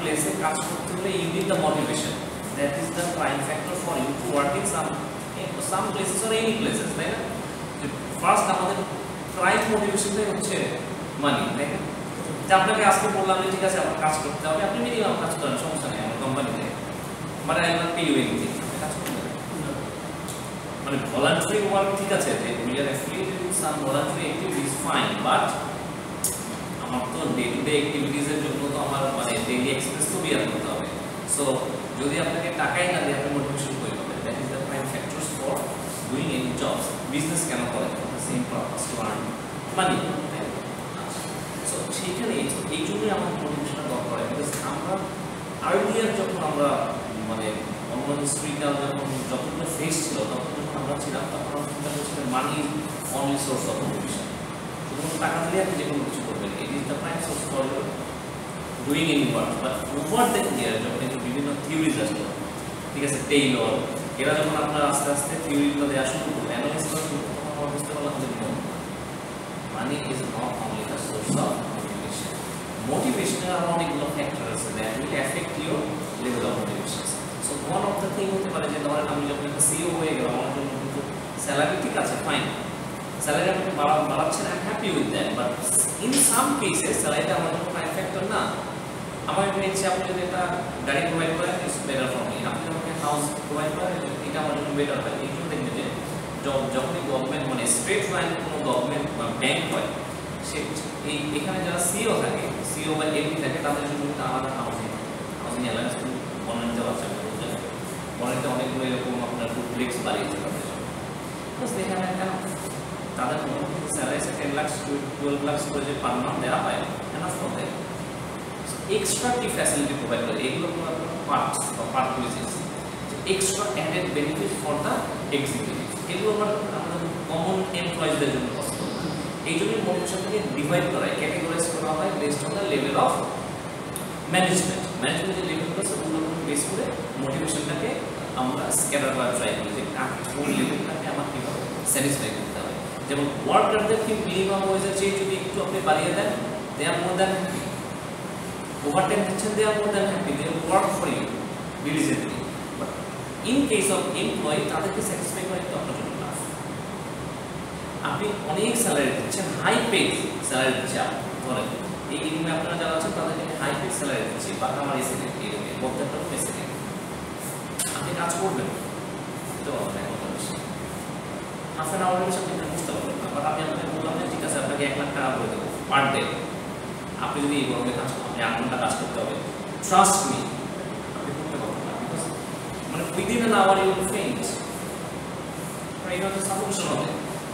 প্লেসে কাজ করতে হলে you need the motivation, that is the prime factor for you to work in some places or any places, তাই না? First আমাদের প্রাইম মোটিভেশনটাই হচ্ছে মানি, তাই না? যে আপনাকে আজকে বললাম যে ঠিক আছে আমার কাজ করতে হবে, আপনি মিনিমাম কাজ করেন, সমস্যা নেই আমার কোম্পানিতে, মানে I not pay you anything, আপনি কাজ করবেন। মানে ভলান্টারি ওয়ার্ক ঠিক আছে, যে we are affiliated with some voluntary activities fine, but আমার তো ডে টু ডে অ্যাক্টিভিটিসের জন্য তো আমার মানে ডেইলি এক্সপেন্স তো বিয়ার করতে হবে। সো যদি আপনাকে টাকাই না দিয়ে আপনি মোটিভেশন করে পাবেন, that is the prime factors for doing any jobs. Business কেন করে? Same purpose, to earn money. So সেইখানে এই জন্যই আমাদের মোটিভেশনটা দরকার হয়, বিকজ আমরা আর্লিয়ার যখন আমরা মানে অন্য হিস্ট্রিক্যাল যতগুলো ফেস ছিল তখন যখন আমরা ছিলাম তখন আমরা চিন্তা করছিলাম মানি অনলি সোর্স অফ মোটিভেশন, শুধুমাত্র টাকা দিলে আপনি যে কোনো কিছু করবেন, it is the prime source for doing any work. But over the year যখন এই বিভিন্ন থিওরিজ আসলো, ঠিক আছে, টেইলর, এরা যখন আপনার আস্তে আস্তে থিওরিগুলো দেওয়া শুরু করলো, অ্যানালাইজ করা শুরু করলো, তখন আমরা বুঝতে পারলাম যে money is not only the source of motivation. মোটিভেশনের আরও অনেকগুলো ফ্যাক্টর আছে that will effect your level of motivation. So one of the thing হতে পারে যে ধরেন আমি যখন একটা সিও হয়ে গেলাম, আমার জন্য কিন্তু স্যালারি ঠিক আছে, ফাইন, স্যালারি আপনি বাড়াচ্ছেন, I am happy with that, but in some cases স্যালারিটা আমার জন্য প্রাইম ফ্যাক্টর না। আমার একটা ইচ্ছে, আপনি যদি একটা গাড়ি প্রোভাইড করেন, ইটস বেটার ফর মি, আপনি আমাকে হাউস প্রোভাইড করেন, এটা আমার জন্য বেটার হয়। এই জন্য দেখবেন যে যখনই গভর্নমেন্ট মানে স্ট্রেট লাইন কোনো গভর্নমেন্ট বা ব্যাংক হয়, সে এখানে যারা সিও থাকে, সিও বা এমপি থাকে, তাদের জন্য কিন্তু আলাদা হাউজিং অ্যালায়েন্স বনানীতে আছে, বনানীতে অনেকগুলো এরকম আপনার ডুপ্লেক্স বাড়িয়েছে তাদের জন্য। এখানে কেন তাদের স্যালারি 10 লাখ 12 লাখ করে যে পার মান্থ দেওয়া হয়, এনাফ ফর দেয়। এক্সট্রা কি ফ্যাসিলিটি প্রোভাইড করে, এগুলো পার্টস বা part witches extra added benefit for the executive, এগুলো আমাদের কমন এমপ্লয়িজদের জন্য পসিবল না। এই জন্যই মোটিভেশনটাকে ডিভাইড করা হয়, ক্যাটেগরাইজ করা হয় based on the level of management. ম্যানেজমেন্টের লেভেলগুলো সেগুলোর উপর বেস করে মোটিভেশনটাকে আমরা স্ক্যাটার করা ট্রাই করি, যে কোন লেভেলটাকে আমার কীভাবে স্যাটিসফাই করতে হবে। যেমন ওয়ার্কারদেরকে মিনিমাম ওয়েজের চেয়ে যদি একটু আপনি বাড়িয়ে দেন, they are more than happy. Overtime দিচ্ছেন, they are more than happy, they work for you diligently. But in case of employee, তাদেরকে স্যাটিসফাই করা একটু আপনার জন্য টাফ। আপনি অনেক স্যালারি দিচ্ছেন, হাই পেড স্যালারি দিচ্ছে, ধরেন এই রুমে আপনারা যারা আছেন তাদেরকে হাই পেড স্যালারি দিচ্ছি, বা আমার এসে নেই, এই রুমে বক্তাটা এসে নেই, আপনি কাজ করবেন তো হাফ অ্যান আওয়ারের বেশি আপনি বুঝতে পারবেন না। বাট আমি আপনাকে বললাম যে ঠিক আছে আপনাকে 1 লাখ টাকা করে দেবো পার ডে, আপনি যদি এই গরমে কাজ করেন, 8 ঘন্টা কাজ করতে হবে, ট্রাস্ট মি আপনি করতে পারবেন না, বিকজ মানে within an hour you will faint. এটা হচ্ছে সাফোকেশন হবে,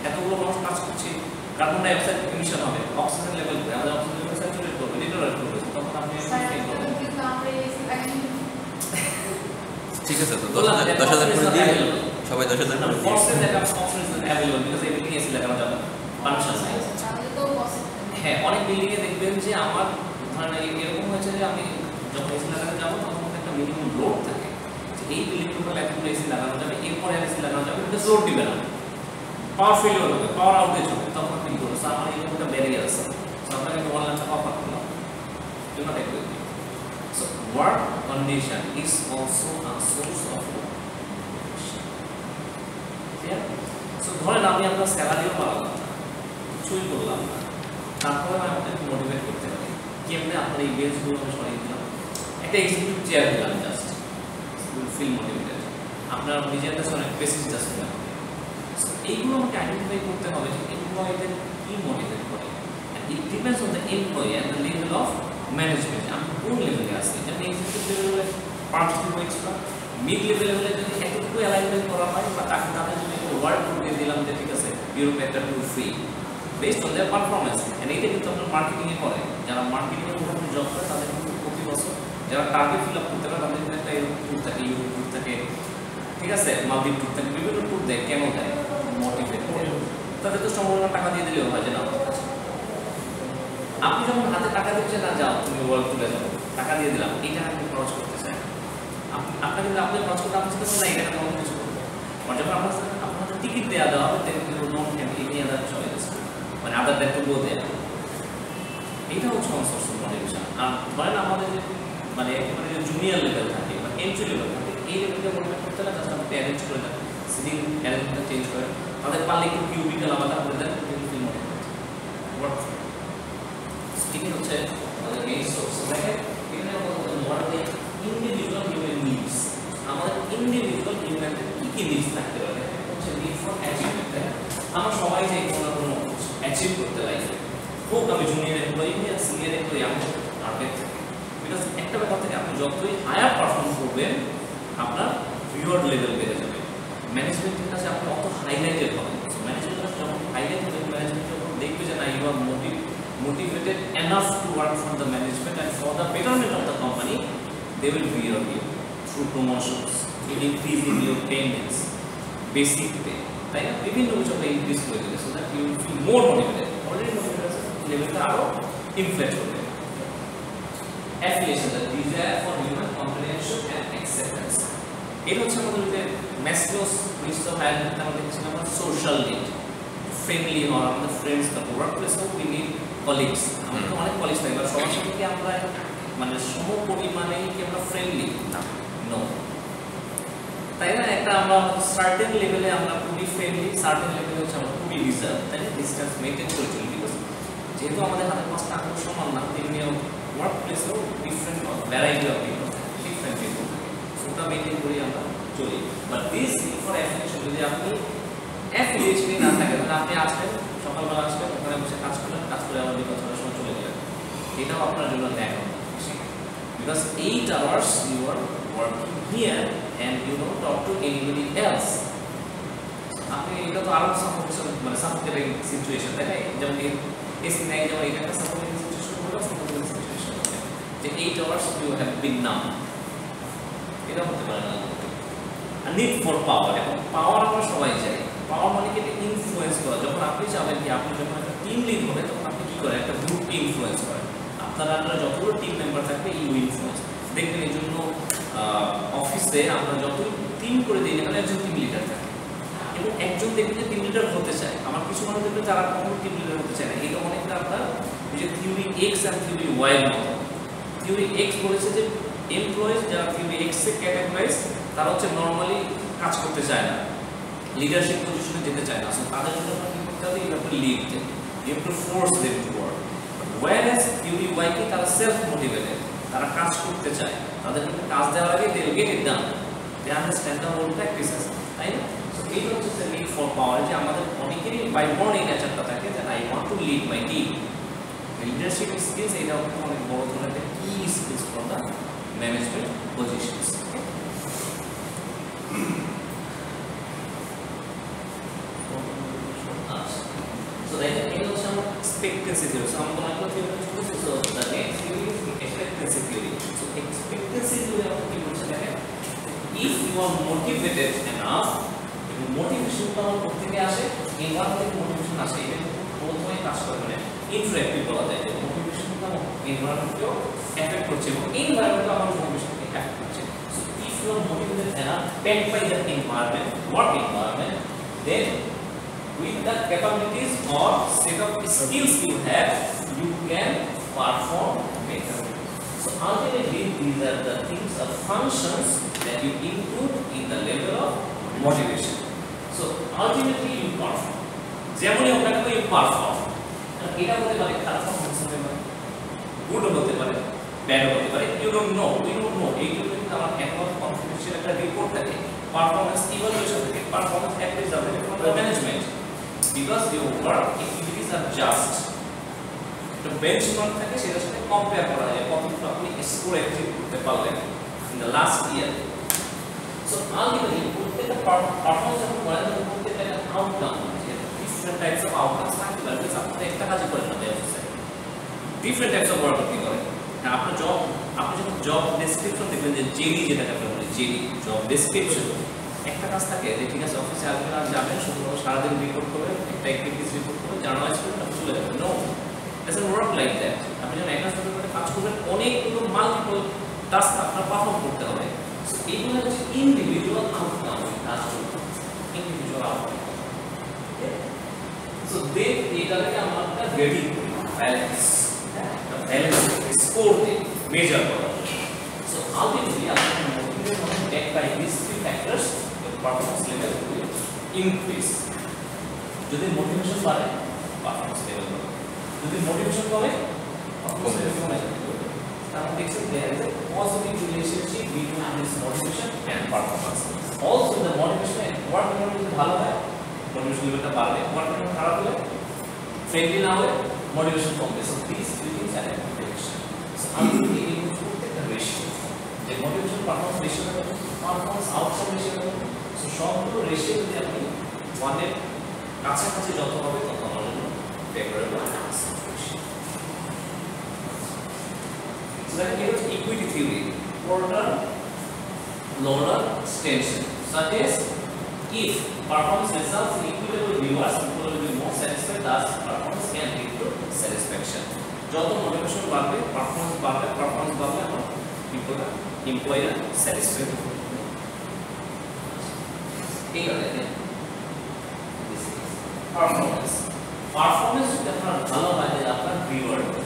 এতগুলো মানুষ কাজ করছে, কার্বন ডাই অক্সাইড এমিশন হবে, অক্সিজেন লেভেল করে আমাদের অক্সিজেন লেভেল স্যাচুরেট করবে, ডিটোরেট করবে, তখন আপনি ফেল করবেন। ঠিক আছে, তো 10,000 করে দিয়ে সবাই 10,000 করে দিয়ে forces that option is available because everything AC লাগানো যাবে, পারমিশন নাই। হ্যাঁ, অনেক বিল্ডিং এ দেখবেন যে আমার ধরেন এরকম হয়েছে যে আমি যখন এসি লাগাতে যাবো তখন একটা মিনিমাম লোড থাকে, যে এই বিল্ডিং এর উপর এতগুলো এসি লাগানো যাবে, এরপরে এসি লাগানো যাবে, কিন্তু লোড দিবে না, পাওয়ার ফেলিওর হবে, পাওয়ার আউটেজ হবে, তখন আপনি করবেন। সো আমার এরকম একটা ব্যারিয়ার আছে, সো আপনাকে আমি 1 লাখ টাকা অফার করলাম, you not agree. So work condition is also a source of motivation. So ধরেন আমি আপনার স্যালারিও বাড়ালাম না, কিছুই করলাম না, তারপরে আমি আপনাকে মোটিভেট করতে পারি কেমনে, আপনার এই বেঞ্চগুলো আমি সরিয়ে দিলাম, একটা এক্সিকিউটিভ চেয়ার দিলাম, জাস্ট ফিল মোটিভেটেড, আপনার নিজের কাছে অনেক বেসিস জাস্ট দিলাম। এইগুলো আমাকে আইডেন্টিফাই করতে হবে যে এমপ্লয়ীদের কি মোটিভেট করে। It depends on the employee and the level of management, আমি কোন লেভেলে আসছি। যেমন এক্সিকিউটিভ লেভেলে 5 দিব এক্সট্রা, মিড লেভেলে হলে যদি এতটুকু অ্যালাইনমেন্ট করা হয়, বা তাকে তাদের যদি ওয়ার্ড দিয়ে দিলাম যে ঠিক আছে ইউরোপ একটা tour free based on their performance. And এইটা কিন্তু আপনার মার্কেটিংয়ে করে, যারা মার্কেটিংয়ে মোটামুটি জব করে তাদের কিন্তু প্রতি বছর যারা টার্গেট ফিল আপ করতে পারে তাদের কিন্তু একটা এরকম ট্যুর থাকে, ইউরোপ ট্যুর থাকে, ঠিক আছে, মালদ্বীপ ট্যুর থাকে, বিভিন্ন ট্যুর দেয়। কেন দেয়? মোটিভেট করে। তাদের তো সম্পূর্ণ টাকা দিয়ে দিলেও হয় যে না আমার কাছে, আপনি যখন হাতে টাকা দিচ্ছেন, না যাও তুমি ওয়ার্ল্ড ট্যুরে যাও, টাকা দিয়ে দিলাম, এই টাকা আপনি খরচ করতে চান, আপনাকে কিন্তু আপনি খরচ করতে আপনি চিন্তা করেন না এই টাকা অন্য কিছু করবো। আর যখন আপনার টিকিট দেওয়া দেওয়া হবে, মানে আদার দ্যাট টু গো দেয়ার, এইটা হচ্ছে সোর্স অফ মোটিভেশন। আর ধরেন আমাদের যে মানে একেবারে যে জুনিয়র লেভেল থাকে বা এন্ট্রি লেভেল থাকে, এই লেভেলকে মোটিভেট করতে হলে জাস্ট আপনি অ্যারেঞ্জ করে দেন, সিটিং অ্যারেঞ্জমেন্ট চেঞ্জ করে, তাদের পারলে একটু কিউবিক্যাল আলাদা করে দেন, এটি হচ্ছে আমাদের মেইন সোর্স। দেখেন এখানে আমাদের মডেল ইন্ডিভিজুয়াল হিউম্যান নিডস, আমাদের ইন্ডিভিজুয়াল হিউম্যানদের কি কি নিডস থাকতে পারে, হচ্ছে নিড ফর অ্যাচিভমেন্ট। আমরা সবাই যে কোনো না কোনো অ্যাচিভ করতে লাইফে, হোক আমি জুনিয়র এমপ্লয়ি হই আর সিনিয়র এমপ্লয়ি, আমি টার্গেট থাকি। বিকজ একটা ব্যাপার থেকে আপনি যতই হায়ার পারফর্ম করবেন আপনার রিওয়ার্ড লেভেল বেড়ে যাবে। ম্যানেজমেন্টের কাছে আপনি অত হাইলাইটেড হবেন, ম্যানেজমেন্টের কাছে যখন হাইলাইট হবেন, ম্যানেজমেন্ট যখন দেখবে যে না you are motivated enough to work for the management and for the betterment of the company, they will reward you through promotions, through increasing your payments, basic pay, তাই না, বিভিন্ন কিছু আমরা ইনক্রিজ করে দেবে, so that you will feel more motivated. Already motivated লেভেলটা আরো ইনফ্লেট হবে। Affiliation, the desire for human comprehension and acceptance, এটা হচ্ছে আমাদের যে ম্যাসলোস লিস্ট অফ হায়ারার্কি আমরা দেখেছিলাম, আমরা সোশ্যাল নিড, ফ্রেন্ডলি হওয়া, আমাদের ফ্রেন্ডস, তারপর ওয়ার্ক প্লেসেও উই নিড কলিগস, আমাদের তো অনেক কলিগস থাকে, এবার সবার সাথে কি আমরা মানে সম পরিমাণেই কি আমরা ফ্রেন্ডলি না, নো, তাই না, একটা আমরা সার্টেন লেভেলে আমরা খুবই ফ্রেন্ডলি, সার্টেন লেভেলে হচ্ছে আমরা খুবই রিজার্ভ, তাই না, ডিস্টেন্স মেনটেন করে চলি। বিকজ যেহেতু আমাদের হাতে পাঁচটা আঁকড় সমান না, তেমনিও ওয়ার্ক প্লেসেও ডিফারেন্ট ভ্যারাইটি অফ পিপল থাকে, ডিফারেন্ট পিপল থাকে, ওটা মেনটেন করে আমরা চলি। বাট দিস ফর অ্যাফিলিয়েশন, যদি আপনি অ্যাফিলিয়েশনই না থাকে তাহলে আপনি আসবেন, সকালবেলা আসবেন, ওখানে বসে কাজ করলেন, কাজ করে আবার বিকাল 6টার সময় চলে গেলেন, এটাও আপনার জন্য ত্যাগ হবে। Because 8 hours you are working here and you don't talk to anybody else. আপনি এটা তো আরো সাপোর্টেশন মানে সাপোর্টেটিং সিচুয়েশন, তাই না, যেমন এসি নাই, যেমন এটা একটা সাপোর্টিং সিচুয়েশন হলো, সাপোর্টিং সিচুয়েশন যে 8 hours you have been numb, এটা হতে পারে না। নিড ফর পাওয়ার, এবং পাওয়ার আমরা সবাই চাই, পাওয়ার মানে কি ইনফ্লুয়েন্স করা। যখন আপনি চাবেন কি আপনি যখন একটা টিম লিড হবে, তখন আপনি কি করেন, একটা গ্রুপকে ইনফ্লুয়েন্স করেন, আপনার আন্ডারে যতগুলো টিম মেম্বার থাকবে ইউ ইনফ্লুয়েন্স। দেখবেন এই জন্য অফিসে আমরা যত টিম করে দিই এখানে একজন টিম লিডার থাকে, এবং একজন দেখবেন যে টিম লিডার হতে চায়, আমার কিছু মানুষ দেখবেন যারা কখনো টিম লিডার হতে চায় না। এটা অনেকটা আপনার যে থিওরি এক্স আর থিওরি ওয়াই এর মতো। থিওরি এক্স বলেছে যে এমপ্লয়িজ যারা থিওরি এক্স এ ক্যাটাগরাইজ, তারা হচ্ছে নর্মালি কাজ করতে চায় না, লিডারশিপ পজিশনে যেতে চায় না, সো তাদের জন্য আপনার কি করতে হবে, you have to lead them, you have to force them to work. Whereas theory Y কি, তারা সেলফ মোটিভেটেড, তারা কাজ করতে চায়, তাদের জন্য কাজ দেওয়ার আগে they will get it done, they understand the whole practices, তাই না। সো এইটা হচ্ছে নিড ফর পাওয়ার, যে আমাদের অনেকেরই বাই বর্ন এই নেচারটা থাকে যে I want to lead my team. Leadership skills এটা অনেক বড় ধরনের একটা কি skills for the management positions. So then it was some expectancy theory. So I'm going to go through so the next theory is expectancy theory. So expectancy theory of the people, if you are motivated enough, motivation কারণ করতে আসে, environment motivation আসে, even প্রথমে কাজ করে মানে influence বলা যায় যে মোটিভেশন টা এনভায়রনমেন্টকেও এফেক্ট করছে এবং এনভায়রনমেন্ট আমার মোটিভেশনকে এফেক্ট করছে। So if you are motivated enough, paid by the environment, work environment, then with the capabilities or set of skills you have, you can perform better. So ultimately, these are the things or functions that you include in the level of motivation. So ultimately, you perform. যেমনই হোক না কেন you perform. এটা হতে পারে খারাপ performance হতে পারে, গুড হতে পারে, ব্যাড হতে পারে, you don't know, we don't know. এইগুলো কিন্তু আমার অ্যানুয়াল কনফিডেন্সিয়াল একটা রিপোর্ট থাকে, পারফরম্যান্স ইভালুয়েশন থাকে, performance appraisal from the management. Because your work activities are just the benchmark থাকে, সেটার সাথে কম্পেয়ার করা যায় কতটুকু আপনি স্কোর অ্যাচিভ করতে পারলেন in the last year. So ultimately প্রত্যেকটা পারফরম্যান্স যখন করা যায় প্রত্যেকটা একটা আউটকাম আছে, ডিফারেন্ট টাইপস অফ আউটকামস থাকতে পারে। আপনি একটা কাজ করেন না ব্যবসায়, ডিফারেন্ট টাইপস অফ ওয়ার্ক আপনি করেন। আপনার জব, আপনি যখন জব ডেসক্রিপশন দেখবেন যে জেডি, যেটাকে আমরা বলি জেডি জব ডেসক্রিপশন, একটা কাজ থাকে যে ঠিক আছে অফিসে আসবেন আর যাবেন, শুধুমাত্র সারাদিন রিপোর্ট করবেন, একটা অ্যাক্টিভিটিস রিপোর্ট করবেন, জার্নালাইজ করবেন, আপনি চলে যাবেন। No, doesn't work like that. আপনি যখন একটা সাথে কাজ করবেন অনেকগুলো মাল্টিপল টাস্ক আপনার পারফর্ম করতে হবে। সো এইগুলো হচ্ছে ইন্ডিভিজুয়াল আউটকাম, কাজ করতে ইন্ডিভিজুয়াল আউটকাম। সো দেন এটাকে আমরা একটা রেডি করি ব্যালেন্স, ব্যালেন্স স্কোর দিই মেজার করার জন্য। ultimately আপনার motivation will backed by these three factors, the performance level will increase. যদি মোটিভেশন বাড়ে পারফরম্যান্স লেভেল বাড়ে, যদি মোটিভেশন কমে পারফরম্যান্স লেভেল কমে যাবে। তাহলে দেখছেন there is a positive relationship between this motivation and performance. Also the motivation and work environment যদি ভালো হয় মোটিভেশন লেভেলটা বাড়বে, ওয়ার্ক এনভায়রনমেন্ট খারাপ হলে ফ্রেন্ডলি না হলে মোটিভেশন কমবে। So this three things are একটা ডিরেকশন। সো আলটিমেটলি এই প্রত্যেকটা রেশিও যে motivation performance ratio performance outcome ratio, so সবগুলো রেশিও যদি আপনি ওয়ানের কাছাকাছি যত হবে তত আমার জন্য favourable situation. So that is equity theory Porter Lawler extension such as if performance results in equitable viewers, people will be more satisfied, thus performance can lead to satisfaction. যত মোটিভেশন বাড়বে পারফরম্যান্স বাড়বে, performance বাড়লে আমার পিপলরা এমপ্লয়িরা satisfied হবে। ঠিক আছে, performance যদি আপনার ভালো হয় যে আপনার রিওয়ার্ড হবে,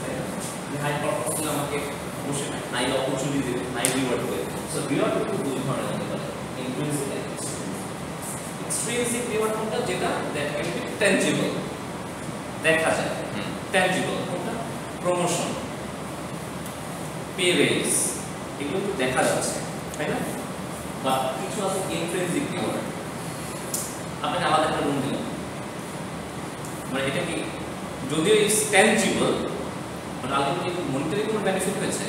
হাই পারফরম্যান্স হলে আমাকে অবশ্যই হাই অপরচুনিটি দেবে, হাই রিওয়ার্ড দেবে। সো রিওয়ার্ড কিন্তু দুই ধরনের হতে পারে, ইন্ট্রিনসিক এন্ড এক্সট্রিনসিক রিওয়ার্ড কোনটা, যেটা দ্যাট ক্যান বি টেনজিবল, দেখা যায়, টেনজিবল কোনটা, প্রমোশন, পে রেইজ, এগুলো তো দেখা যাচ্ছে, তাই না? বা কিছু আছে ইন্ট্রিনসিক রিওয়ার্ড, আপনি আলাদা একটা রুম দিলেন, মানে এটা কি যদিও ইজ টেনজিবল, মানে আলটিমেটলি মনিটারি কোনো বেনিফিট হয়েছে,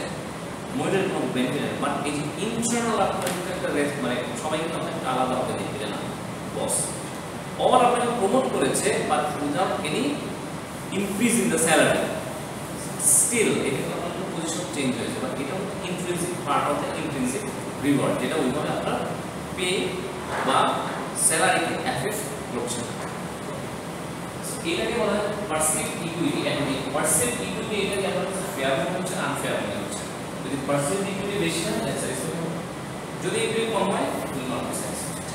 মনিটারি কোনো বেনিফিট নেই, বাট এই যে ইন্টারনাল আপনার একটা মানে সবাই কিন্তু আপনাকে আলাদাভাবে দেখবে না বস, ওর আপনাকে প্রমোট করেছে but without any increase in the salary, still এটা আপনার পজিশন চেঞ্জ হয়েছে, বাট এটা হচ্ছে intrinsic part of the intrinsic reward, যেটা ওইভাবে আপনার পে বা স্যালারিকে এফেক্ট করছে না। এটাকে বলা হয় পারসিভ ইকুইটি। এখন এই পারসিভ ইকুইটি এটাকে আমরা ফেয়ার মনে হচ্ছে, আনফেয়ার মনে হচ্ছে। যদি পারসিভ ইকুইটি বেশি হয় তাহলে স্যাটিসফাইড হবে, যদি ইকুইটি কম হয় will not be satisfied.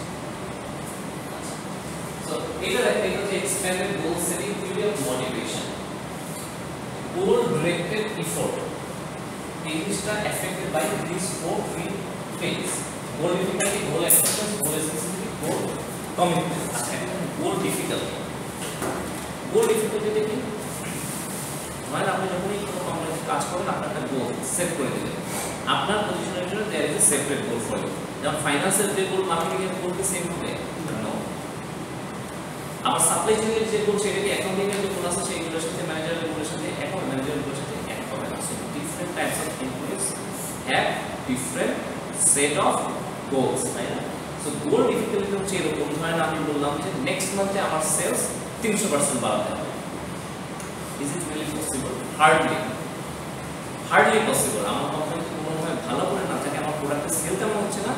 So এটা হচ্ছে expanded goal setting theory of motivation. Goal directed effort, এই জিনিসটা affected by this four things: goal difficulty, goal acceptance, goal specificity, goal commitment. আচ্ছা, গোল ডিফিকাল্টি, গোল ডিফিকাল্টিটা কি? মানে আপনি যখন এই কোনো কোম্পানিতে কাজ করেন, আপনার একটা গোল সেট করে দিলেন, আপনার পজিশনের জন্য there is a separate goal for you. যেমন ফাইন্যান্সের যে গোল, মার্কেটিং এর গোল কি সেম হবে? নো। আবার সাপ্লাই চেইনের যে গোল, সেটা কি অ্যাকাউন্টিং এর যে গোল আছে সেইগুলোর সাথে, ম্যানেজারের গোলের সাথে, অ্যাকাউন্ট ম্যানেজারের গোলের সাথে এক হবে না। So different types of employees have different set of goals, তাই না? সো গোল ডিফিকাল্টি হচ্ছে এরকম, ধরেন আমি বললাম যে নেক্সট মান্থে আমার সেলস 300% বাড়াতে হবে। Is it really possible? Hardly possible. আমার কোম্পানি কোনোভাবে ভালো করে না থাকে, আমার প্রোডাক্টের সেল তেমন হচ্ছে না,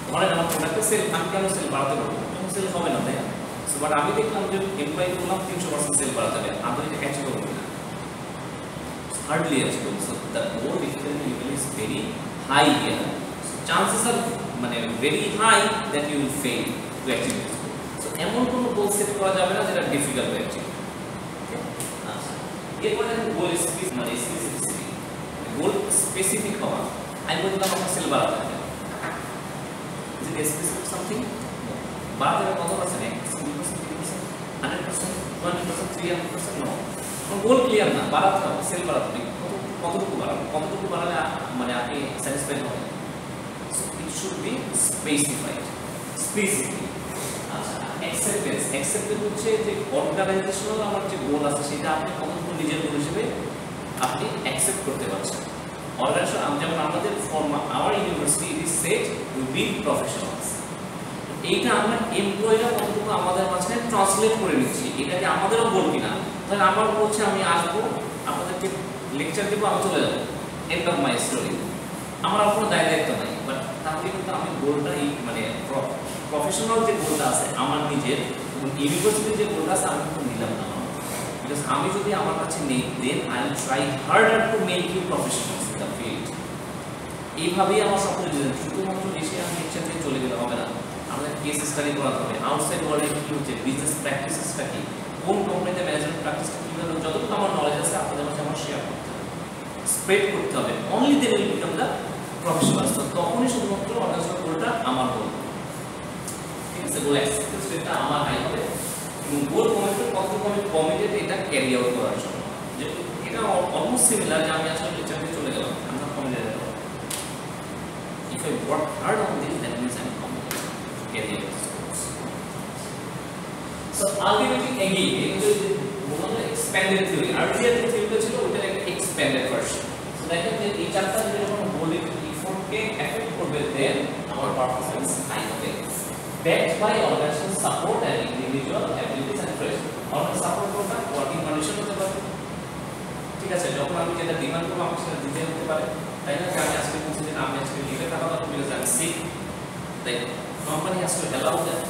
ধরেন আমার প্রোডাক্টের সেল, আমি কেন সেল বাড়াতে পারবো? সেল হবে না, তাই না? সো বাট আমি দেখলাম যে এমপ্লয়ি বললাম 300% সেল বাড়াতে হবে, আমি এটা অ্যাচিভ করবো না, hardly achievable. So the goal difficulty is very high here, chances are মানে very high that you will fail to achieve this. So এমন কোনো গোল সেট করা যাবে না যেটা ডিফিকাল্ট হয়ে অ্যাচিভ। আচ্ছা, এরপরে গোল মানে স্পেসিফিসিটি, গোল স্পেসিফিক হওয়া। আমি বললাম আমার সেল বাড়াতে হবে, ইজ ইট স্পেসিফিক সামথিং? বাড়াতে হবে কত পার্সেন্ট? 1%, 2%, 3%, 100%, 300%? নো, গোল ক্লিয়ার না, বাড়াতে হবে, সেল বাড়াতে হবে, কতটুকু বাড়াবো, কতটুকু বাড়ালে মানে আপনি স্যাটিসফাইড হবেন? So it should be specified, specific. আচ্ছা, অ্যাকসেপ্টেন্স হচ্ছে যে অর্গানাইজেশনাল আমার যে গোল আছে সেটা আপনি কতটুকু নিজের গোল হিসেবে আপনি অ্যাকসেপ্ট করতে পারছেন। অর্গানাইজেশন যেমন আমাদের our university it is set to be professionals, এইটা আমরা এমপ্লয়িরা কতটুকু আমাদের মাঝে ট্রান্সলেট করে নিচ্ছি, এটা কি আমাদেরও গোল কিনা? তাহলে আমার গোল হচ্ছে আমি আসবো, আপনাদেরকে লেকচার দেবো, আমি চলে যাবো, এন্ড অফ মাই স্টোরি, আমার আর কোনো দায়িত্ব নাই। বাট তাহলে কিন্তু আমি গোলটা মানে প্রফেশনাল যে গোলটা আছে আমার নিজের, ইউনিভার্সিটির যে গোলটা আছে আমি কিন্তু নিলাম না, বিকজ আমি যদি আমার কাছে নেই, then I will try harder to make you professionals in the field. এইভাবেই আমার স্বপ্ন দিলেন, শুধুমাত্র দেশে আমি লেকচার দিয়ে চলে গেলে হবে না, আমাদের কেস স্টাডি করাতে হবে, আউটসাইড ওয়ার্ল্ডে কী হচ্ছে, বিজনেস প্র্যাকটিসেসটা কি, কোন কোম্পানিতে ম্যানেজমেন্ট প্র্যাকটিসটা কীভাবে, যতটুকু আমার নলেজ আছে আপনাদের মাঝে আমার শেয়ার করতে হবে, স্প্রেড করতে হবে। Only then will become the professional, তো তখনই শুধুমাত্র অর্গানাইজেশন গোলটা আমার গোল, ঠিক আছে, গোল অ্যাকসেপ্টেন্স রেটটা আমার হাই হবে এবং গোল কমিটমেন্ট কতটুকু আমি কমিটেড এটা ক্যারি আউট করার জন্য। যে এটা অলমোস্ট সিমিলার যে আমি আসলে টিচার দিয়ে চলে গেলাম, আমি not committed at all. If I work hard on this that means I am committed to carry out this goals. So ultimately again এটা যে বললাম না এক্সপ্যান্ডেড থিওরি, আর্লিয়ার যে থিওরিটা ছিল ওটার একটা এক্সপ্যান্ডেড ভার্সন। সো দেখেন যে এই চারটা যদি যখন বলি ইফোর্টকে এফেক্ট করবে দেন আমার পারফরম্যান্স হাই হবে, backed by organization support and individual abilities and traits. Organization support কোনটা ওয়ার্কিং কন্ডিশন হতে পারে, ঠিক আছে, যখন আমি যেটা ডিমান্ড করব আমাকে সেটা দিতে হতে পারে, তাই না? আমি আজকে বলছি যে আমি আজকে লিভে থাকা দরকার বিকজ আই এম সিক, তাই company has to allow that,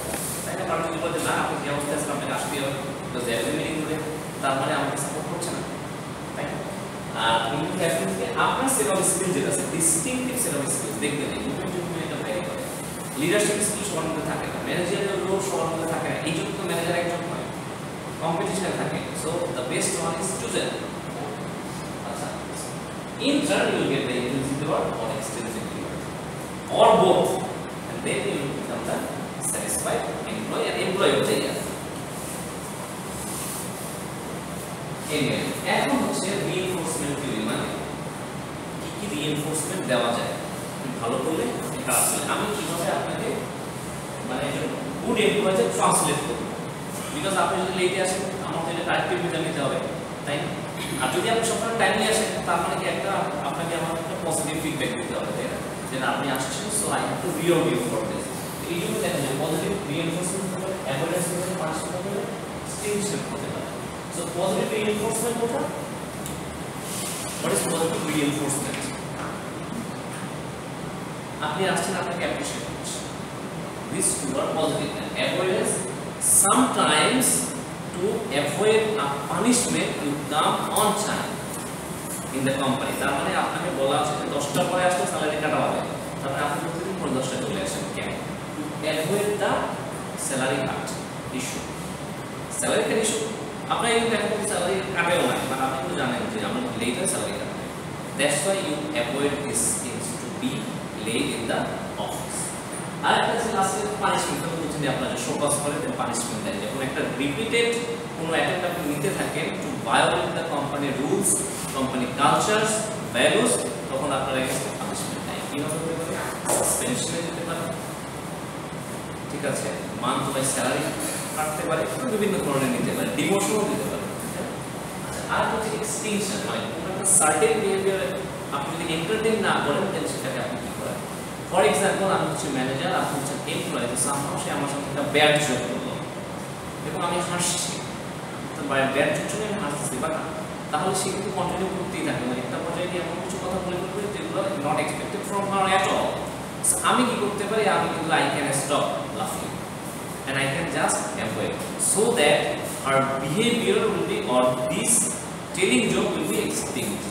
তাই না? কারণ যদি বলে না আপনি যে অবস্থায় আছেন আপনাকে আসতে হবে বিকজ এভরি মিটিং করে, তার মানে আমাকে সাপোর্ট করছে না, তাই না? আর ইন্ডিভিজুয়াল অ্যাবিলিটি আপনার সেট অফ স্কিল যেটা আছে ডিস্টিংটিভ সেট অফ স্কিল দেখবেন ইভেন্ট এটা ভ্যারি করে। লিডারশিপ স্কিল সবার মধ্যে থাকে না, ম্যানেজারিয়াল রোল সবার মধ্যে থাকে না, এই জন্য তো ম্যানেজার একজন হয়, কম্পিটিশনে থাকে। So the best one is chosen. আচ্ছা, in turn you will get the intensive work or extensive work or both and then you will become the satisfied employee and employee of the year. এখন হচ্ছে reinforcement theory, মানে কি কি reinforcement দেওয়া যায় ভালো করলে এটা আসলে আমি কিভাবে আপনাকে মানে গুড এমপ্লয়িতে ট্রান্সলেট করব, বিকজ আপনি যদি লেটে আসেন আমার তো এটা টাইম টেবিল নিতে হবে, তাই না? আর যদি আপনি সবসময় টাইমলি আসেন তার মানে কি একটা আপনাকে আমার একটা পজিটিভ ফিডব্যাক দিতে হবে, তাই না? যে আপনি আসছেন, so I have to reward you for this. এই জন্য দেখেন যে পজিটিভ রিইনফোর্সমেন্ট হতে পারে, অ্যাভয়েডেন্স হতে পারে, পানিশমেন্ট হতে পারে, স্টিমুলেশন হতে পারে। সো পজিটিভ রিইনফোর্সমেন্ট কোনটা? What is positive reinforcement? আপনি আসছেন, আপনাকে অ্যাপ্রিশিয়েট করছে, this two are positive. Avoidance sometimes to avoid a punishment you come on time in the company, তার মানে আপনাকে বলা আছে যে 10টার পরে আসলে স্যালারি কাটা হবে, তারপরে আপনি প্রতিদিন 10টায় চলে আসেন, কেন? To avoid the salary cut issue. Salary cut issue আপনার এই এখন স্যালারি কাটেও না, মানে আপনি তো জানেন যে আমরা লেটার স্যালারি কাটবে, that's why you avoid this things to be late in the office. আর একটা আছে লাস্টে পানিশমেন্ট, বলছেন যে আপনারা শোকজ করে দেন পানিশমেন্ট দেন, যখন একটা রিপিটেড কোনো অ্যাটেম্প্ট আপনি নিতে থাকেন to violate the company rules, company cultures, values, তখন আপনারা এগেইনস্ট পানিশমেন্ট দেয়। কি হতে পারে? সাসপেনশনে যেতে পারে, ঠিক আছে, মান্থ বাই স্যালারি কাটতে পারে, বিভিন্ন ধরনের নিতে পারে, ডিমোশনও দিতে পারে। আচ্ছা, আর হচ্ছে এক্সটিংশন, মানে কোনো একটা সার্টেন বিহেভিয়ার আপনি যদি এন্টারটেইন না করেন দেন সেটাকে আপনি কি করেন? ফর এক্সাম্পল আমি হচ্ছে ম্যানেজার, আপনি হচ্ছেন এমপ্লয়ি, তো সামহাও সে আমার সাথে একটা ব্যাড জোক করলো এবং আমি হাসছি, তো ব্যাড জোক শুনে আমি হাসতেছি, বাট তাহলে সে কিন্তু কন্টিনিউ করতেই থাকে, মানে একটা পর্যায়ে গিয়ে এমন কিছু কথা বলে ফেলবে যেগুলো not expected from her at all. আমি কি করতে পারি? আমি কিন্তু আই ক্যান স্টপ লাফিং and I can just avoid, so that her behavior will be, or this telling joke will be extinct.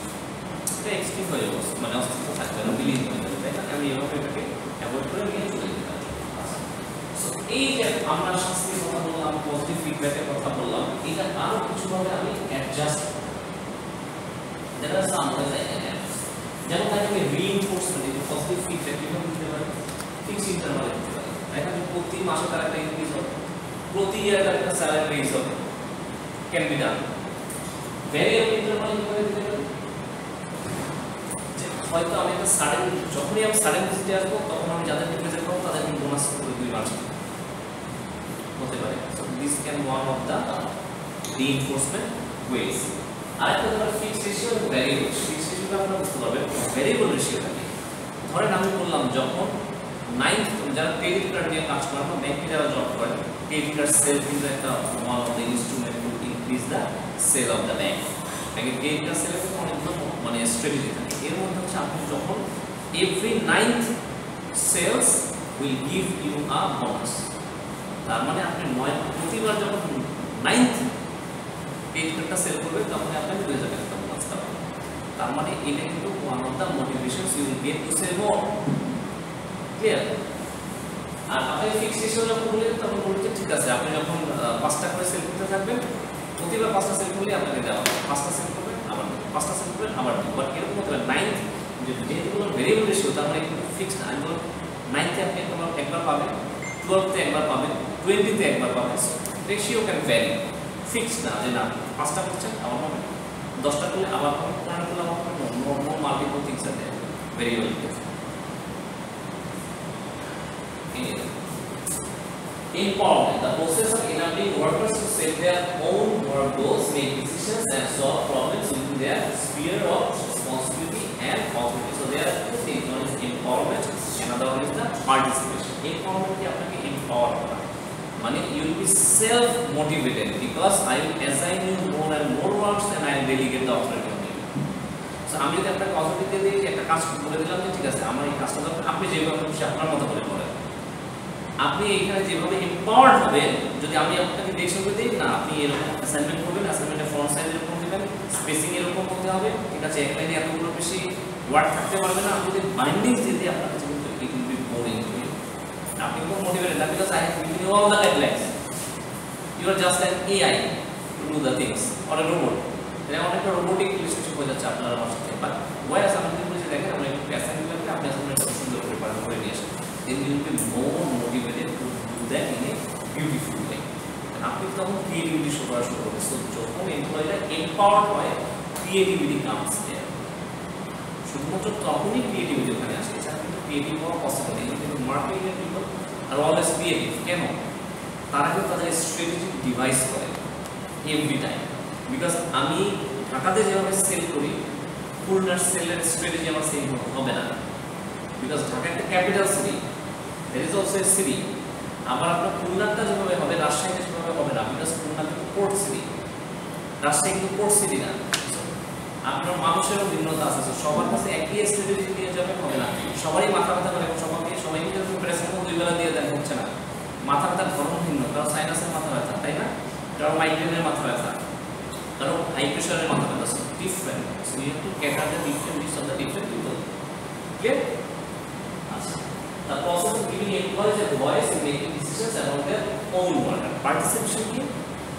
এটা এক্সটিংক্ট হয়ে যাবে, মানে অস্তিত্ব থাকবে না, বিলীন হয়ে যাবে, তাই না? আমি এভাবে এটাকে অ্যাভয়েড করে নিয়ে চলে যেতে পারি। সো এই যে আমরা শাস্তির কথা বললাম, পজিটিভ ফিডব্যাকের কথা বললাম, এটা আরো কিছুভাবে আমি অ্যাডজাস্ট করব। There are some ways I can adjust. যেমন আমি রিইনফোর্সমেন্ট, এই পজিটিভ ফিডব্যাক কিভাবে দিতে পারি? ফিক্স ইন্টারভালে দিতে পারি, তাই না? প্রতি মাসে তার একটা ইনক্রিজ হবে, প্রতি ইয়ার তার একটা স্যালারি রেইজ হবে, ক্যান বি ডান। ভ্যারিয়েবল ইন্টারভালে কিভাবে দিতে পারি? হয়তো আমি একটা সাডেন, যখনই আমি সাডেন ভিজিটে আসবো তখন আমি যাদেরকে প্রেজেন্ট করবো তাদেরকে বোনাস করে 2 মাস হতে পারে। So this can one of the reinforcement ways. আরেকটা ধরো ফিক্সড রেশিও এবং ভ্যারিয়েবল। ফিক্সড রেশিওটা আপনারা বুঝতে পারবেন, ভ্যারিয়েবল রেশিওটা কি? ধরেন আমি বললাম যখন 9th যারা ক্রেডিট কার্ড নিয়ে কাজ করেন বা ব্যাংকে যারা জব করেন, ক্রেডিট কার্ড সেল কিন্তু একটা one of the instrument to increase the sale of the bank. ব্যাংকের ক্রেডিট কার্ড সেলের অনেকগুলো মানে স্ট্র্যাটেজি থাকে, এর মধ্যে হচ্ছে আপনি যখন every 9th sales will give you a bonus, তার মানে আপনি প্রতিবার যখন 9th ক্রেডিট কার্ডটা সেল করবেন তখন আপনি 2000 টাকা বোনাস পাবেন। তার মানে এটা কিন্তু one of the motivations you will get to sell more. Clear? আর আপনি ফিক্সড রেশিও যখন বললেন তখন বলতে ঠিক আছে, আপনি যখন 5টা করে সেল করতে থাকবেন, প্রতিবার 5টা সেল করলে আপনাকে দেওয়া হবে, 5টা সেল করবেন আবার 5টা সেল করবেন আবার, বাট এরকম হতে পারে 9th যেহেতু কোনো ভেরিয়েবল রেশিও তার মানে ফিক্সড না। আমি বললাম 9তে আপনি একবার পাবেন, 12তে একবার পাবেন, 20তে একবার পাবেন। রেশিও ক্যান ভ্যারি, ফিক্সড না যে না 5টা করছেন আবার পাবেন, 10টা করলে আবার পাবেন, 15টা করলে আবার পাবেন। No multiple things are there variable. Empowerment, the process of enabling workers to set their own work goals, make decisions, and solve problems within their sphere of responsibility and authority. So there are two things. One is empowerment, another one is the participation. Empowerment কি আপনাকে empower করা, মানে you will be self motivated because I will assign you more and more works and I will delegate the authority on you. So আমি যদি আপনাকে authority দিয়ে একটা কাজ করে দিলাম যে ঠিক আছে আমার এই কাজটা দরকার, আপনি যেভাবে খুশি আপনার মতো করে করেন। আপনি এখানে যেভাবে এম্পাওয়ার্ড হবেন, যদি আমি আপনাকে ডিরেকশন করে দিই না আপনি এরকম অ্যাসাইনমেন্ট করবেন, অ্যাসাইনমেন্টের ফন্ট সাইজ এরকম দিবেন, স্পেসিং এরকম করতে হবে, ঠিক আছে, এক লাইনে এতগুলো বেশি ওয়ার্ড থাকতে পারবে না। আপনি যদি বাইন্ডিংস দিয়ে দিই আপনার কাছে কিন্তু it will be boring to you. আপনি খুব মোটিভেটেড না because I have given you all the guidelines, you are just an AI to do the things or a robot. এটা অনেকটা রোবোটিক রিলেশনশিপ হয়ে যাচ্ছে আপনার আমার সাথে। বাট ওয়াই আস আমাদের বলেছি দেখেন আমরা একটু অ্যাসাইনমেন্ট করে আপনি অ্যাসাইনমেন্টটা সুন্দর করে পালন করে নিয়ে আসেন, then you will be more motivated to do that in a beautiful way. আপনি তখন ক্রিয়েটিভিটি শো করা শুরু করবেন। সো যখন এমপ্লয়িরা এম্পাওয়ার্ড হয় ক্রিয়েটিভিটি কামস দেয়ার। শুধুমাত্র তখনই ক্রিয়েটিভিটি ওখানে আসে, এছাড়া কিন্তু ক্রিয়েটিভ হওয়া পসিবল নেই। কিন্তু মার্কেটিংয়ের পিপল আর অলওয়েজ ক্রিয়েটিভ। কেন? তারা কিন্তু তাদের স্ট্র্যাটেজিক ডিভাইস করে এভরি টাইম। বিকজ আমি ঢাকাতে যেভাবে সেল করি খুলনার সেলের স্ট্র্যাটেজি আমার সেম হবে না। বিকজ ঢাকা একটা capital city, that is also a city. আবার আপনার খুলনাটা যেভাবে হবে রাজশাহীতে সেভাবে হবে না, বিকজ খুলনা কিন্তু পোর্ট সিটি, রাজশাহী কিন্তু পোর্ট সিটি না। আপনার মানুষেরও ভিন্নতা আছে, সবার কাছে একই স্ট্র্যাটেজি নিয়ে যাবে হবে না। সবারই মাথা ব্যথা করে, সবাইকে সবাই কিন্তু প্যারাসিটামল 2 বেলা দিয়ে দেন হচ্ছে না। মাথা ব্যথার ধরন ভিন্ন, কারো সাইনাসের মাথা ব্যথা, তাই না, কারো মাইগ্রেনের মাথা ব্যথা, কারো হাই প্রেশারের মাথা ব্যথা, so different. So you have to cater the different needs of the different people. Clear? The process of giving employees a voice in making decisions about their own work. Participation কি?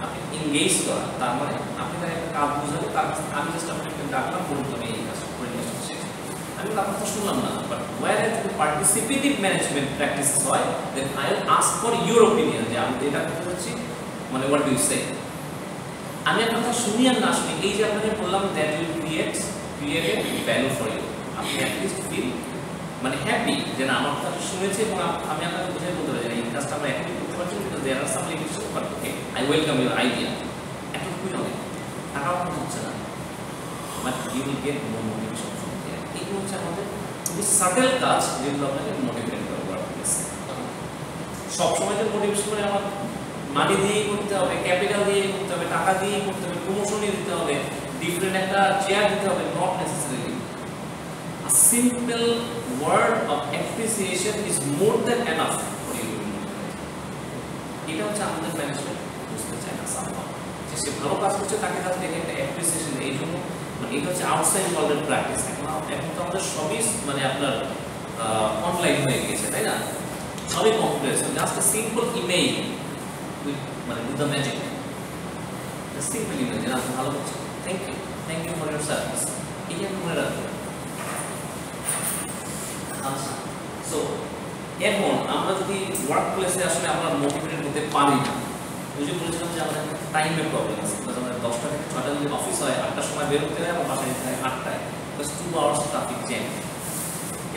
আপনি engage করা, তার মানে আপনি তার একটা কাজ বুঝালে তার আমি জাস্ট আপনাকে ডাকলাম বলুন তুমি এই কাজ করে নিয়ে আসছি, আমি আপনার কথা শুনলাম না। But whereas the participative management practice হয়, then I will ask for your opinion যে আমি এটা করতে যাচ্ছি, মানে what do you say? আমি আপনার কথা শুনি আর না শুনি, এই যে আপনাকে বললাম that will create value for you. আপনি at least feel মানে হ্যাপি যে না আমার কথা শুনেছে এবং আমি আপনাকে বুঝাই বলতে পারি যে এই কাজটা আমরা এখনই করতে পারছি because there are some limitation, but okay I welcome your idea. এতটুকুই হবে, টাকাও কম হচ্ছে না, but you will get more motivation from there. এইগুলো হচ্ছে আমাদের খুবই সাটেল কাজ যেগুলো আপনাকে মোটিভেট করে ওয়ার্ক প্লেসে। সবসময় যে মোটিভেশন করে আমার মানি দিয়েই করতে হবে, ক্যাপিটাল দিয়েই করতে হবে, টাকা দিয়েই করতে হবে, প্রমোশনই দিতে হবে, ডিফারেন্ট একটা চেয়ার দিতে হবে, not necessarily. A simple word of appreciation is more than enough for you to be motivated. এটা হচ্ছে আমাদের ম্যানেজমেন্ট বুঝতে চায় না সামহাও, যে সে ভালো কাজ করছে তাকে তার থেকে একটা অ্যাপ্রিসিয়েশন। এই জন্য মানে এটা হচ্ছে আউটসাইড ওয়ার্ল্ডের প্র্যাকটিস। এখন তো আমাদের সবই মানে আপনার অনলাইন হয়ে গেছে, তাই না, সবই computer. Just a simple email মানে with the magic, simple email যে আপনি ভালো করছেন, thank you for your service, এটা মনে রাখবেন। আচ্ছা, সো এখন আমরা যদি ওয়ার্ক প্লেসে আসলে আমরা মোটিভেটেড হতে পারি না, ওই যে বলেছিলাম যে আমাদের টাইমের প্রবলেম আছে, আমাদের 10টা থেকে 6টা যদি অফিস হয় 8টার সময় বের হতে হয়, আমার বাসায় যেতে হয় 8টায়, প্লাস 2 আওয়ার্স ট্রাফিক জ্যাম,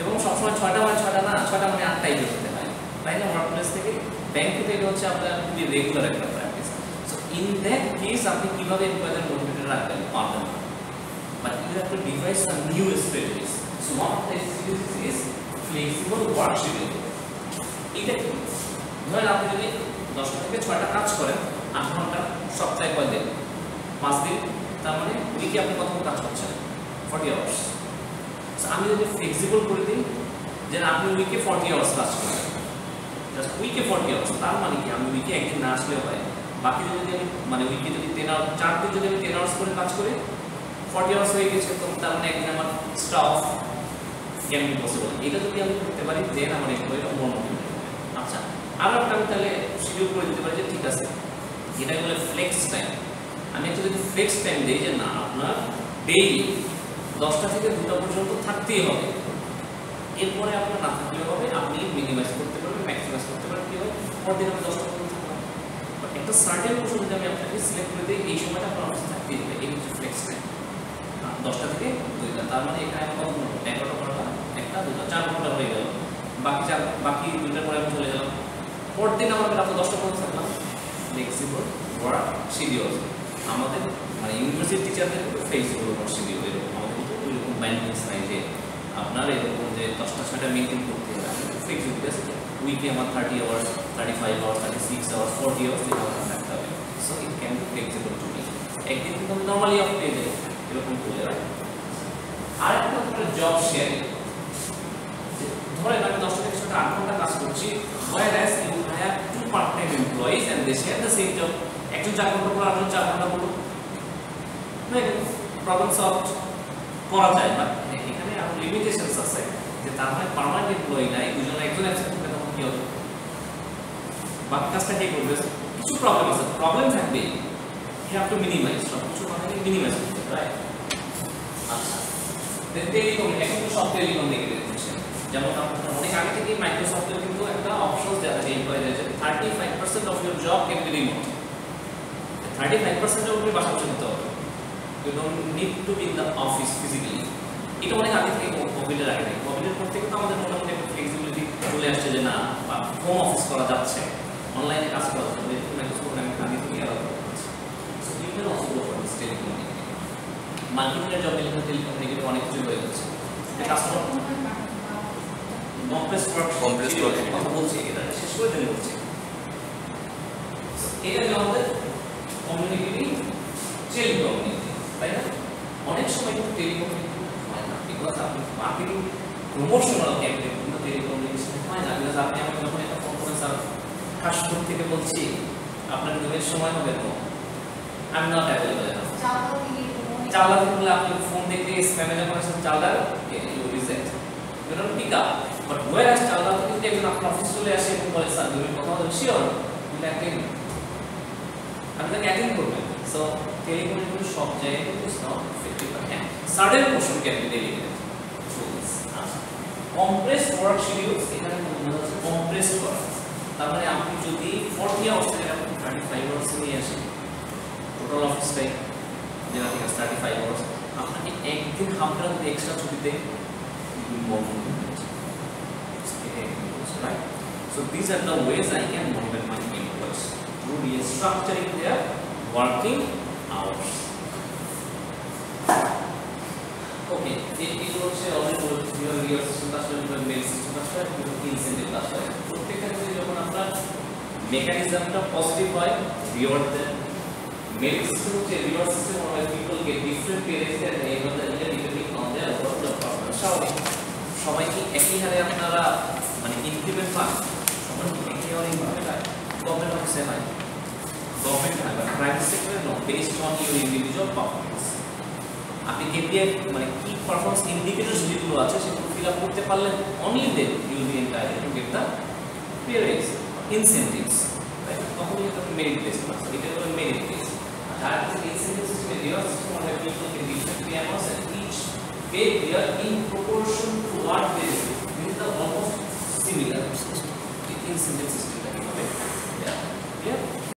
এবং সবসময় 6টা মানে 6টা না, 6টা মানে 8টায় বের হতে হয়, তাই না। ওয়ার্ক প্লেস থেকে ব্যাংকে থেকে হচ্ছে আপনার খুবই রেগুলার একটা practice. So in that case আপনি কীভাবে এমপ্লয়ীদের মোটিভেটেড রাখবেন? পারবেন না, but you have to devise some new strategies. So one of the strategies is flexible work schedule. এটা কি? ধরেন আপনি যদি 10টা থেকে 6টা কাজ করেন, 8 ঘন্টা, সপ্তাহে কয় দিন? 5 দিন, তার মানে উইকে আপনি কত কাজ করছেন? 40 আওয়ার্স। আমি যদি ফ্লেক্সিবল করে দিই যে আপনি উইকে 40 আওয়ার্স কাজ করেন, জাস্ট উইকে 40 আওয়ার্স, তার মানে কি আমি উইকে একদিন না আসলেও হয়, বাকি যদি আমি মানে উইকে যদি 10 আওয়ার্স, 4 দিন যদি আমি 10 আওয়ার্স করে কাজ করি, 40 আওয়ার্স হয়ে গেছে, তো তার মানে একদিন আমার স্টাফ ক্যান বি পসিবল। এটা যদি আমি করতে পারি দেন আমার এমপ্লয়িরা মোর মোটিভেটেড হবে। আচ্ছা, আর একটা আমি তাহলে শিডিউল করে দিতে পারি যে ঠিক আছে এটাই বলে ফ্লেক্স টাইম। আমি একটা যদি ফ্লেক্স টাইম দিই যে না আপনার ডেইলি 10টা থেকে 2টা পর্যন্ত থাকতেই হবে। এরপরে আপনার না থাকলেও হবে, আপনি মিনিমাইজ করতে পারবেন, ম্যাক্সিমাইজ করতে পারবেন, কি হয় পরদিন আমি 10টা পর্যন্ত থাকলাম। বাট একটা সার্টেন পোর্শন যদি আমি আপনাকে সিলেক্ট করে দিই, এই সময়টা আপনার অফিসে থাকতেই হবে, এই হচ্ছে ফ্লেক্স টাইম। 10টা থেকে 2টা, তার মানে এখানে আমি কত ঘন্টা, 11টা ঘন্টা, 1টা 2টা 4 ঘন্টা হয়ে গেল। বাকি 2টার পরে আমি চলে গেলাম। পরদিন আমার রাত 10টা পর্যন্ত থাকলাম। ফ্লেক্সিবল ওয়ার্ক শিডিউল আমাদের মানে ইউনিভার্সিটি টিচারদের ফ্লেক্সিবল ওয়ার্ক শিডিউল, এরকম আমাদের কিন্তু ওইরকম ব্যান্ডিংস নাই যে আপনার এরকম যে 10টা 6টা মেনটেন করতে হবে। ফ্লেক্সিবল আছে, উইকে আমার 30 আওয়ার্স, 35 আওয়ার্স, 36 আওয়ার্স, 40 আওয়ার্স এরকম থাকতে হবে। So it can be flexible to me. একদিন কিন্তু আমি নর্মালি অফ পেয়ে যাই, এরকম করলে হয়। আর একটা হচ্ছে জব শেয়ারিং। ধরেন আমি 10টা থেকে 8 ঘন্টা কাজ করছি, whereas you have 2 part-time employees and they share the same job. একজন 4 ঘন্টা করলো, আরেকজন 4 ঘন্টা করলো, প্রবলেম সলভ করা যায়। বাট এখানে আরো লিমিটেশনস আছে, যে তার মানে পার্মানেন্ট এমপ্লয়ি নাই, দুজন একজন অ্যাবসেন্ট করলে তখন কি হবে, বাকি কাজটা কে করবে? কিছু প্রবলেম আছে, প্রবলেম থাকবে, you have to minimize, সবকিছু মানে মিনিমাইজ করতে হবে, রাইট? আচ্ছা, দেন টেলিকম, এখন তো সব টেলিকম নেগেটিভ, যেমন আপনার অনেক আগে থেকে মাইক্রোসফটের কিন্তু একটা অপশন দেওয়া থাকে এমপ্লয়ীদের, যে 35% of your job can be remote. 35% আপনি বাসা বসে করতে হবে, you don't need to be in the office physically. এটা অনেক আগে থেকে, কোভিডের আগে থেকে, কোভিডের পর থেকে তো আমাদের মোটামুটি একটা ফ্লেক্সিবিলিটি চলে আসছে, যে না বা হোম অফিস করা যাচ্ছে, অনলাইনে কাজ করা যাচ্ছে, মাইক্রোসফট আগে থেকে অ্যালাউ করা হচ্ছে। So you can also go for this telecom. মার্কেটিংয়ের জব নিলে টেলিকম নেগেটিভ অনেক কিছু হয়ে যাচ্ছে, কাস্টমার কমপ্লেক্স কথা বলছি, এটা শেষ করে দিলে বলছি। এটা আমাদের কমিউনিকেটিং টেলিকমিউনিকেশন, তাই না? অনেক সময় কিন্তু টেলিকমিউনিকেশন হয় না, বিকজ আপনি মার্কেটিং প্রমোশনাল ক্যাম্পেইন কিন্তু টেলিকমিউনিকেশন হয় না। বিকজ আপনি আমাকে যখন একটা ফোন করেন, স্যার কাশপুর থেকে বলছি, আপনার দুপুরের সময় হবে তো আই এম নট অ্যাভেলেবল। চালদা থেকে বলে আপনি ফোন দেখে স্প্যামে যখন আসেন চালদা you reject, you don't pick up. But whereas চালদা থেকে যদি একজন আপনার অফিস চলে আসে এবং বলে স্যার দুপুরের কথা বলেন, শিওর ইউ অ্যাটেন্ড, আপনি তাকে অ্যাটেন্ড করবেন। সো টেলিকমিউনিকেশন সব জায়গায় কিন্তু নট ইফেক্টিভ, হ্যাঁ certain portion can be delegated through this. Compressed work schedules, এখানে মনে হচ্ছে কম্প্রেস করা, তার মানে আপনি যদি 40 আওয়ার্স থেকে আপনি 35 আওয়ার্স নিয়ে আসেন, টোটাল অফিস টাইম যেটা থেকে 35 আওয়ার্স, আপনাকে একদিন হাফটা যদি এক্সট্রা ছুটিতে right? So these are the ways I can motivate my employees through restructuring their working hours. Okay, it was already your real system আসলে মেল সিস্টেম আসলে ইনসেন্টিভ আসলে প্রত্যেকটা ক্ষেত্রে যখন আপনার মেকানিজমটা পজিটিভ হয়, রিওয়ার্ড দেন। মেল সিস্টেম হচ্ছে reward system, where people get different pay raise and they have the depending on their overall job performance. সবাই কি একই হারে আপনারা মানে ইনক্রিমেন্ট পান? সবার কি একই হারে ইনক্রিমেন্ট হয়? গভর্নমেন্ট অফিসে হয়, গভর্নমেন্ট হয়, বাট প্রাইভেট সেক্টরে no, based on your individual performance. আপনি কেপিআই মানে কি পারফরমেন্স ইন্ডিকেটরস যেগুলো আছে সেগুলো ফিল আপ করতে পারলে only then you will be entitled to get the pay raise incentives, right? তখন কিন্তু আপনি মেরিট বেস পাচ্ছেন, এটা হলো মেরিট বেস। আর যে incentive system, reward system, where people can different pay amounts and each pay their in proportion to what they do. This is the almost similar incentive system.